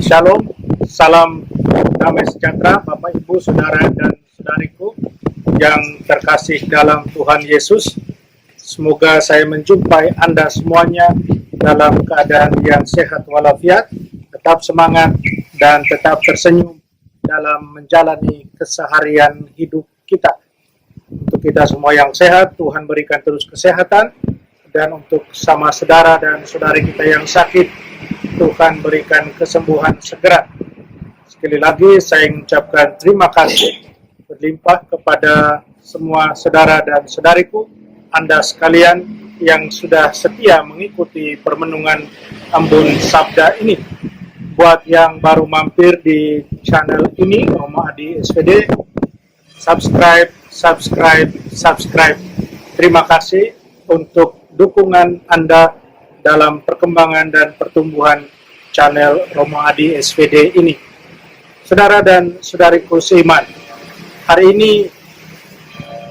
Shalom, salam damai sejahtera Bapak Ibu, Saudara dan Saudariku yang terkasih dalam Tuhan Yesus. Semoga saya menjumpai Anda semuanya dalam keadaan yang sehat walafiat, tetap semangat dan tetap tersenyum dalam menjalani keseharian hidup kita. Untuk kita semua yang sehat, Tuhan berikan terus kesehatan, dan untuk sama saudara dan saudari kita yang sakit, Tuhan berikan kesembuhan segera. Sekali lagi saya mengucapkan terima kasih berlimpah kepada semua saudara dan saudariku, Anda sekalian yang sudah setia mengikuti permenungan Embun Sabda ini. Buat yang baru mampir di channel ini, Romo Adi SVD, subscribe. Terima kasih untuk dukungan Anda dalam perkembangan dan pertumbuhan channel Romo Adi SVD ini. Saudara dan saudariku seiman, hari ini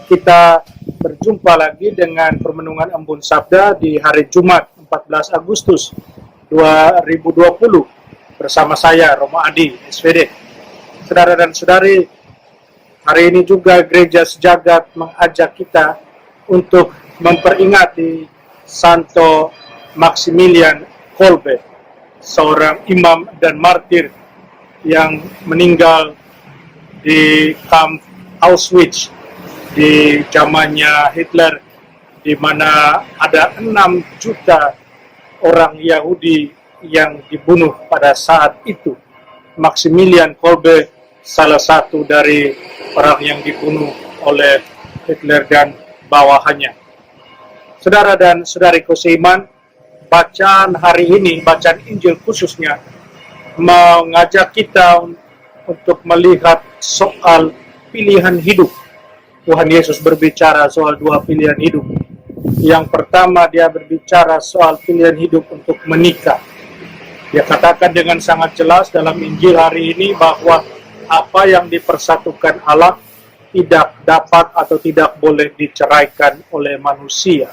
kita berjumpa lagi dengan permenungan Embun Sabda di hari Jumat 14 Agustus 2020 bersama saya Romo Adi SVD. Saudara dan saudari, hari ini juga Gereja Sejagat mengajak kita untuk memperingati Santo Maximilian Kolbe, seorang imam dan martir yang meninggal di kamp Auschwitz di zamannya Hitler, di mana ada 6 juta orang Yahudi yang dibunuh pada saat itu. Maximilian Kolbe salah satu dari orang yang dibunuh oleh Hitler dan bawahannya. Saudara dan saudariku seiman, bacaan hari ini, bacaan Injil khususnya, mengajak kita untuk melihat soal pilihan hidup. Tuhan Yesus berbicara soal 2 pilihan hidup. Yang pertama, dia berbicara soal pilihan hidup untuk menikah. Dia katakan dengan sangat jelas dalam Injil hari ini bahwa apa yang dipersatukan Allah tidak dapat atau tidak boleh diceraikan oleh manusia.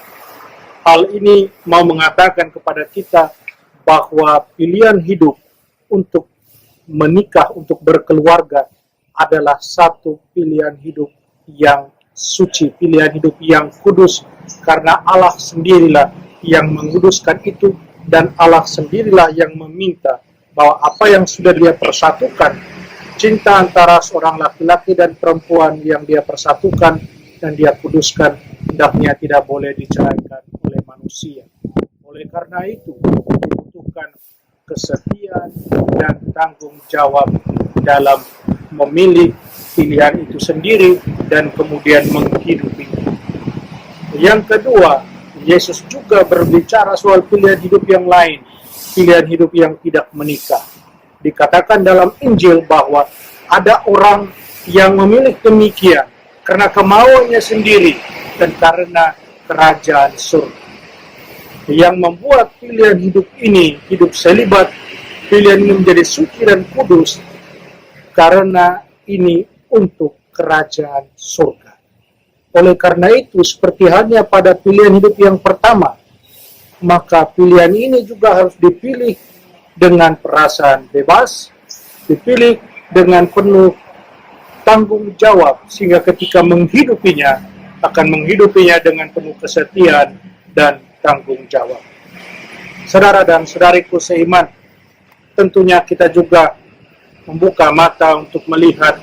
Hal ini mau mengatakan kepada kita bahwa pilihan hidup untuk menikah, untuk berkeluarga adalah satu pilihan hidup yang suci, pilihan hidup yang kudus, karena Allah sendirilah yang menguduskan itu, dan Allah sendirilah yang meminta bahwa apa yang sudah dia persatukan, cinta antara seorang laki-laki dan perempuan yang dia persatukan dan dia kuduskan, hendaknya tidak boleh diceraikan oleh manusia. Oleh karena itu, dibutuhkan kesetiaan dan tanggung jawab dalam memilih pilihan itu sendiri dan kemudian menghidupi. Yang kedua, Yesus juga berbicara soal pilihan hidup yang lain, pilihan hidup yang tidak menikah. Dikatakan dalam Injil bahwa ada orang yang memilih demikian karena kemauannya sendiri dan karena kerajaan surga. Yang membuat pilihan hidup ini, hidup selibat, pilihan ini menjadi suci dan kudus, karena ini untuk kerajaan surga. Oleh karena itu, seperti halnya pada pilihan hidup yang pertama, maka pilihan ini juga harus dipilih dengan perasaan bebas, dipilih dengan penuh tanggung jawab, sehingga ketika menghidupinya, akan menghidupinya dengan penuh kesetiaan dan tanggung jawab. Saudara dan saudariku seiman, tentunya kita juga membuka mata untuk melihat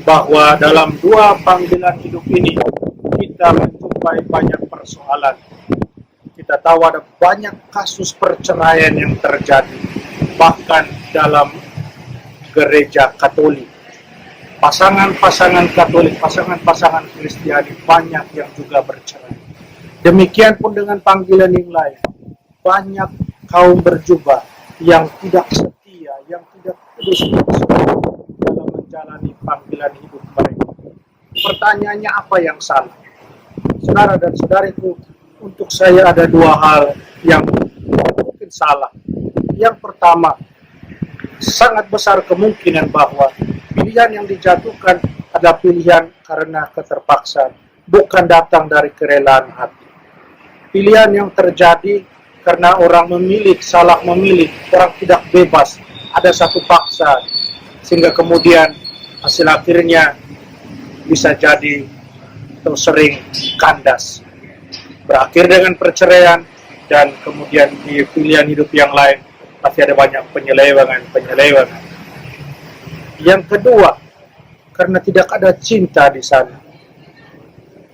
bahwa dalam 2 panggilan hidup ini, kita menjumpai banyak persoalan. Kita tahu ada banyak kasus perceraian yang terjadi, bahkan dalam gereja Katolik. Pasangan-pasangan Katolik, pasangan-pasangan Kristiani banyak yang juga bercerai. Demikian pun dengan panggilan yang lain. Banyak kaum berjubah yang tidak setia, yang tidak kudus dalam menjalani panggilan hidup mereka. Pertanyaannya, apa yang salah? Saudara dan saudariku, untuk saya ada 2 hal yang mungkin salah. Yang pertama, sangat besar kemungkinan bahwa pilihan yang dijatuhkan adalah pilihan karena keterpaksaan, bukan datang dari kerelaan hati. Pilihan yang terjadi karena orang memilih, salah memilih, orang tidak bebas ada satu paksa, sehingga kemudian hasil akhirnya bisa jadi atau sering kandas. Berakhir dengan perceraian, dan kemudian di pilihan hidup yang lain masih ada banyak penyelewengan. Yang kedua, karena tidak ada cinta di sana.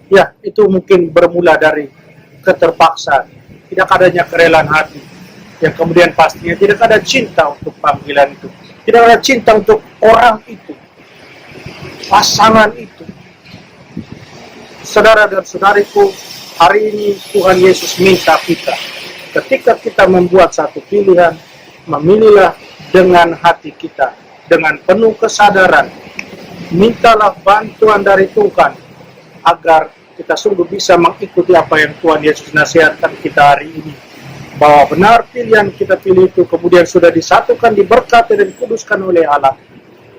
Ya, itu mungkin bermula dari keterpaksaan, tidak adanya kerelaan hati, yang kemudian pastinya tidak ada cinta untuk panggilan itu, tidak ada cinta untuk orang itu, pasangan itu. Saudara dan saudariku, hari ini Tuhan Yesus minta kita, ketika kita membuat satu pilihan, memilihlah dengan hati kita, dengan penuh kesadaran. Mintalah bantuan dari Tuhan, agar kita sungguh bisa mengikuti apa yang Tuhan Yesus nasihatkan kita hari ini. Bahwa benar pilihan kita pilih itu kemudian sudah disatukan, diberkati dan dikuduskan oleh Allah.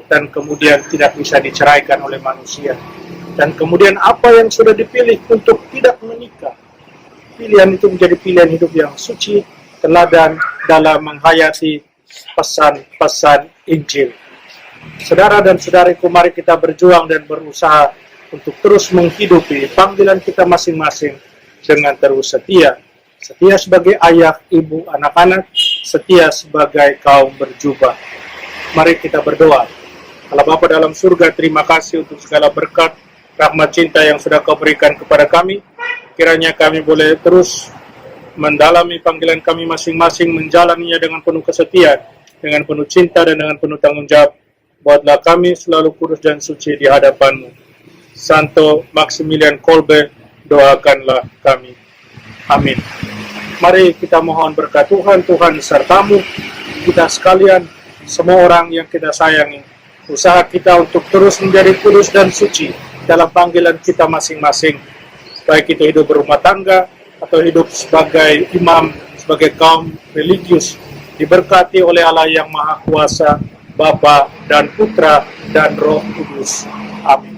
Dan kemudian tidak bisa diceraikan oleh manusia. Dan kemudian apa yang sudah dipilih untuk tidak menikah, pilihan itu menjadi pilihan hidup yang suci, teladan dalam menghayati pesan-pesan Injil. Saudara dan saudariku, mari kita berjuang dan berusaha untuk terus menghidupi panggilan kita masing-masing dengan terus setia. Setia sebagai ayah, ibu, anak-anak, setia sebagai kaum berjubah. Mari kita berdoa. Allah Bapa dalam surga, terima kasih untuk segala berkat, rahmat cinta yang sudah Kau berikan kepada kami. Kiranya kami boleh terus mendalami panggilan kami masing-masing, menjalaninya dengan penuh kesetiaan, dengan penuh cinta dan dengan penuh tanggung jawab. Buatlah kami selalu kudus dan suci di hadapan-Mu. Santo Maximilian Kolbe, doakanlah kami. Amin. Mari kita mohon berkat Tuhan, Tuhan sertamu, kita sekalian, semua orang yang kita sayangi. Usaha kita untuk terus menjadi kudus dan suci dalam panggilan kita masing-masing. Baik itu hidup berumah tangga, atau hidup sebagai imam, sebagai kaum religius, diberkati oleh Allah yang Maha Kuasa, Bapa dan Putra dan Roh Kudus. Amin.